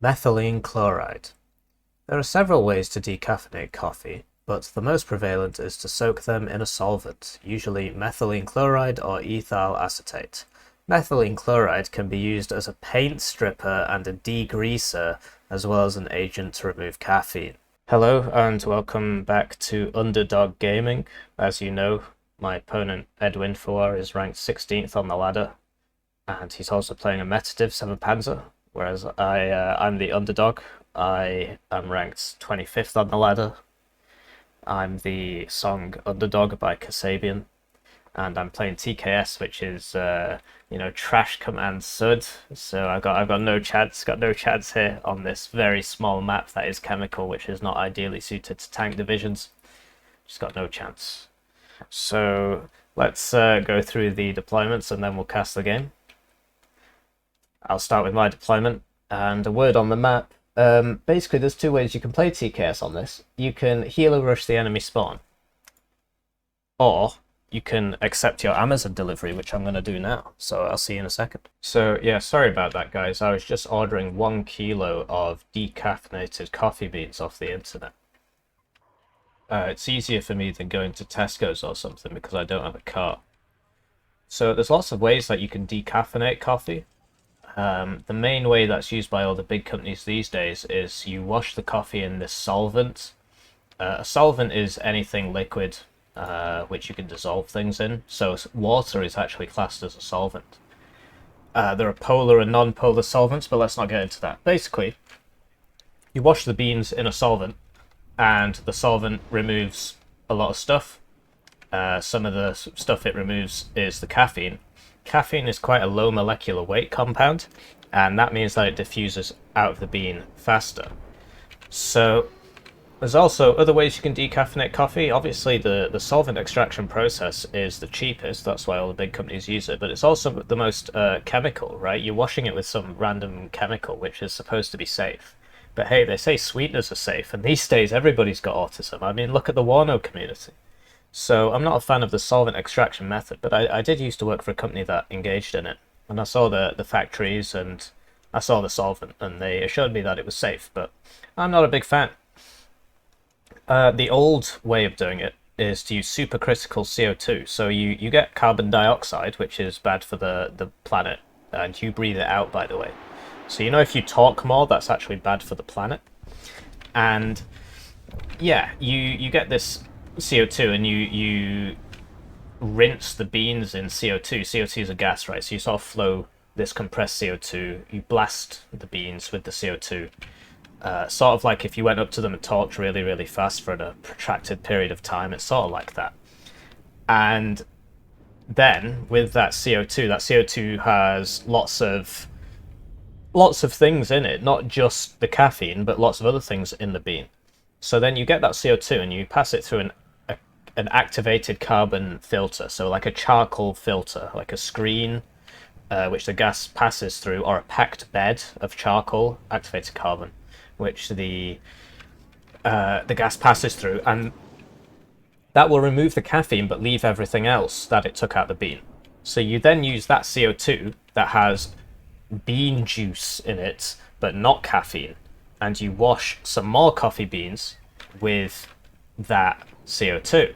Methylene chloride. There are several ways to decaffeinate coffee, but the most prevalent is to soak them in a solvent, usually methylene chloride or ethyl acetate. Methylene chloride can be used as a paint stripper and a degreaser, as well as an agent to remove caffeine. Hello and welcome back to Underdog Gaming. As you know, my opponent edwinfuor is ranked 16th on the ladder, and he's also playing a Metadiv 7 Panzer, whereas I'm the underdog. I am ranked 25th on the ladder. I'm the song Underdog by Kasabian, and I'm playing TKS, which is Trash Command Süd. So I've got no chance, here on this very small map that is chemical, which is not ideally suited to tank divisions. Just got no chance. So let's go through the deployments and then we'll cast the game. I'll start with my deployment, and a word on the map. Basically, there's two ways you can play TKS on this. You can healer rush the enemy spawn, or you can accept your Amazon delivery, which I'm going to do now. So I'll see you in a second. So yeah, sorry about that, guys. I was just ordering 1 kilo of decaffeinated coffee beans off the internet. It's easier for me than going to Tesco's or something because I don't have a car. So there's lots of ways that you can decaffeinate coffee. The main way that's used by all the big companies these days is you wash the coffee in this solvent. A solvent is anything liquid which you can dissolve things in. So water is actually classed as a solvent. There are polar and non-polar solvents, but let's not get into that. Basically, you wash the beans in a solvent, and the solvent removes a lot of stuff. Some of the stuff it removes is the caffeine. Caffeine is quite a low molecular weight compound, and that means that it diffuses out of the bean faster. So there's also other ways you can decaffeinate coffee. Obviously the solvent extraction process is the cheapest, that's why all the big companies use it, but it's also the most chemical, right? You're washing it with some random chemical which is supposed to be safe. But hey, they say sweeteners are safe, and these days everybody's got autism. I mean, look at the Warno community. So I'm not a fan of the solvent extraction method, but I did used to work for a company that engaged in it, and I saw the factories and I saw the solvent, and they assured me that it was safe, but I'm not a big fan. The old way of doing it is to use supercritical CO2. So you get carbon dioxide, which is bad for the planet, and you breathe it out, by the way. So if you talk more, that's actually bad for the planet. And yeah, you get this CO2 and you rinse the beans in CO2. CO2 is a gas, right? So you sort of flow this compressed CO2, you blast the beans with the CO2. Sort of like if you went up to them and talked really, really fast for a protracted period of time. It's sort of like that. And then with that CO2 has lots of things in it, not just the caffeine, but lots of other things in the bean. So then you get that CO2 and you pass it through an activated carbon filter, so like a charcoal filter, like a screen, which the gas passes through, or a packed bed of charcoal, activated carbon, which the gas passes through, and that will remove the caffeine but leave everything else that it took out the bean. So you then use that CO2 that has bean juice in it, but not caffeine, and you wash some more coffee beans with that CO2.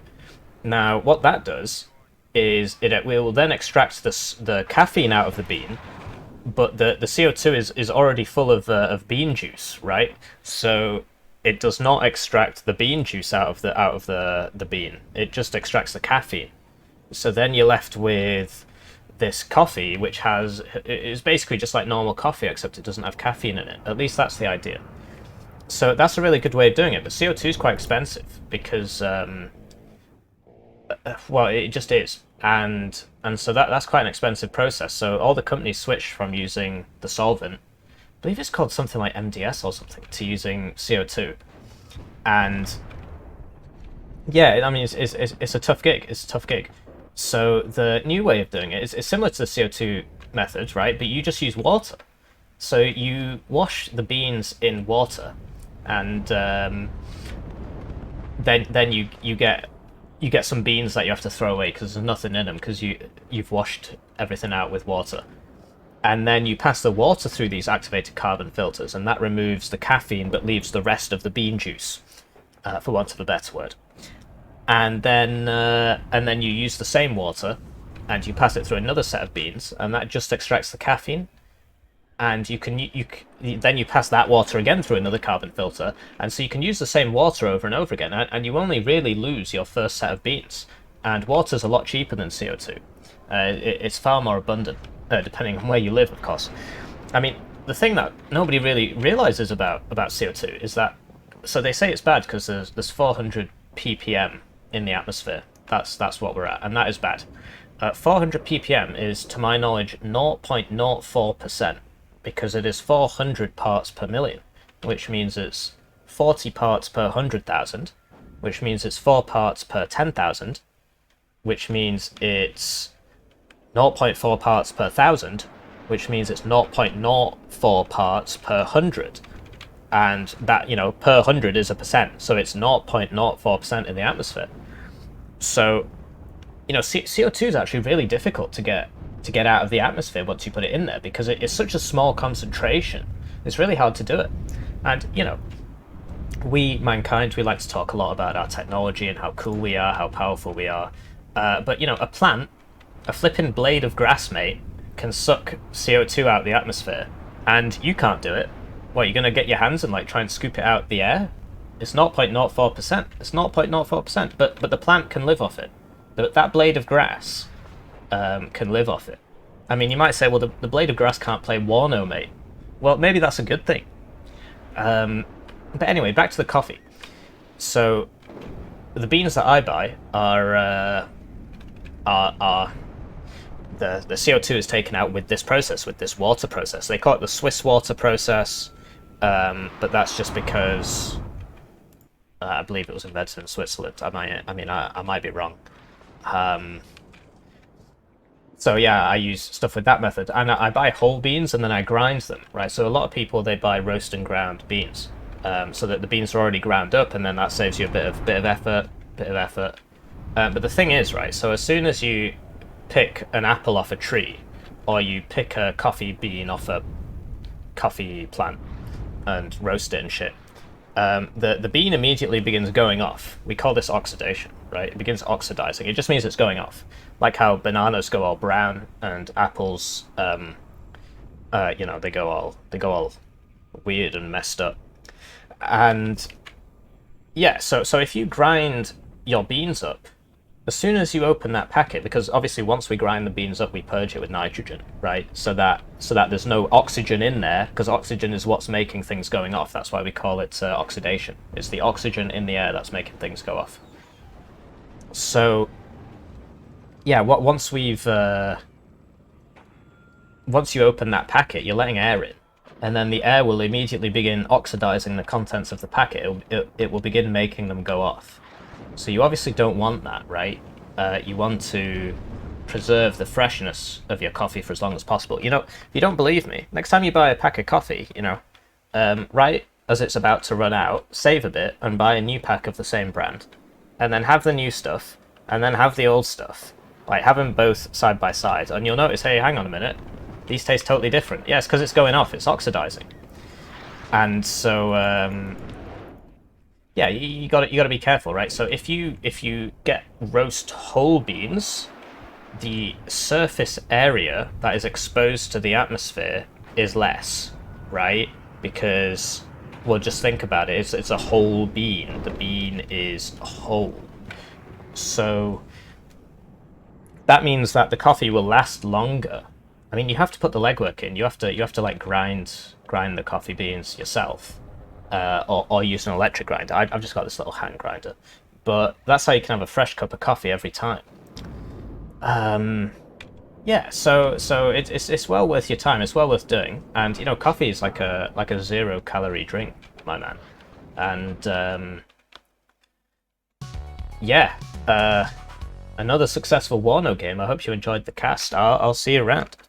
Now, what that does is it will then extract the caffeine out of the bean, but the CO2 is already full of bean juice, right? So it does not extract the bean juice out of the bean. It just extracts the caffeine. So then you're left with this coffee, which is basically just like normal coffee, except it doesn't have caffeine in it. At least that's the idea. So that's a really good way of doing it, but CO2 is quite expensive because, well, it just is, and so that's quite an expensive process. So all the companies switched from using the solvent, I believe it's called something like MDS or something, to using CO2, and yeah, I mean it's a tough gig. It's a tough gig. So the new way of doing it is similar to the CO2 method, right? But you just use water. So you wash the beans in water, and then you get some beans that you have to throw away because there's nothing in them because you've washed everything out with water. and then you pass the water through these activated carbon filters, and that removes the caffeine but leaves the rest of the bean juice, for want of a better word. And then you use the same water, and you pass it through another set of beans, and that just extracts the caffeine. And then you pass that water again through another carbon filter, and so you can use the same water over and over again, and you only really lose your first set of beans. And water's a lot cheaper than CO2. It's far more abundant, depending on where you live, of course. I mean, the thing that nobody really realizes about CO2 is that, so they say it's bad because there's 400 ppm in the atmosphere. That's what we're at, and that is bad. 400 ppm is, to my knowledge, 0.04%, because it is 400 parts per million, which means it's 40 parts per 100,000, which means it's 4 parts per 10,000, which means it's 0.4 parts per 1,000, which means it's 0.04 parts per 100. And that, per 100 is a percent, so it's 0.04% in the atmosphere. So, CO2 is actually really difficult to get out of the atmosphere once you put it in there, because it's such a small concentration. It's really hard to do it. And, we, mankind, we like to talk a lot about our technology and how cool we are, how powerful we are. But, a plant, a flipping blade of grass, mate, can suck CO2 out of the atmosphere, and you can't do it. What, you're going to get your hands and try and scoop it out the air? It's 0.04%. It's 0.04%, but the plant can live off it. That blade of grass can live off it. I mean, you might say, well, the blade of grass can't play Warno, mate. Well, maybe that's a good thing. But anyway, back to the coffee. So, the beans that I buy are the CO2 is taken out with this process, with this water process. They call it the Swiss water process, but that's just because I believe it was invented in Switzerland. I might be wrong. So yeah, I use stuff with that method, and I buy whole beans and then I grind them, right? So a lot of people, they buy roast and ground beans, so that the beans are already ground up, and then that saves you a bit of effort. But the thing is, right? So as soon as you pick an apple off a tree, or you pick a coffee bean off a coffee plant and roast it and shit, the bean immediately begins going off. We call this oxidation, right? It begins oxidizing. It just means it's going off. Like how bananas go all brown and apples, they go all weird and messed up. And yeah, so if you grind your beans up, as soon as you open that packet, because obviously once we grind the beans up, we purge it with nitrogen, right? So that there's no oxygen in there, because oxygen is what's making things going off. That's why we call it oxidation. It's the oxygen in the air that's making things go off. So yeah, once you open that packet, you're letting air in, and then the air will immediately begin oxidizing the contents of the packet. It will begin making them go off. So you obviously don't want that, right? You want to preserve the freshness of your coffee for as long as possible. If you don't believe me, next time you buy a pack of coffee, right as it's about to run out, save a bit and buy a new pack of the same brand, and then have the new stuff, and then have the old stuff. Have them both side by side, and you'll notice, hey, hang on a minute, these taste totally different. Yes, because it's going off, it's oxidizing. And so, yeah, you got to be careful, right? So if you get roast whole beans, the surface area that is exposed to the atmosphere is less, right? Because, well, just think about it. It's a whole bean. The bean is whole. So that means that the coffee will last longer. I mean, you have to put the legwork in. You have to grind the coffee beans yourself. Or use an electric grinder. I've just got this little hand grinder, but that's how you can have a fresh cup of coffee every time. Yeah, so it's well worth your time. It's well worth doing, and coffee is like a 0-calorie drink, my man. And yeah, another successful Warno game. I hope you enjoyed the cast. I'll see you around.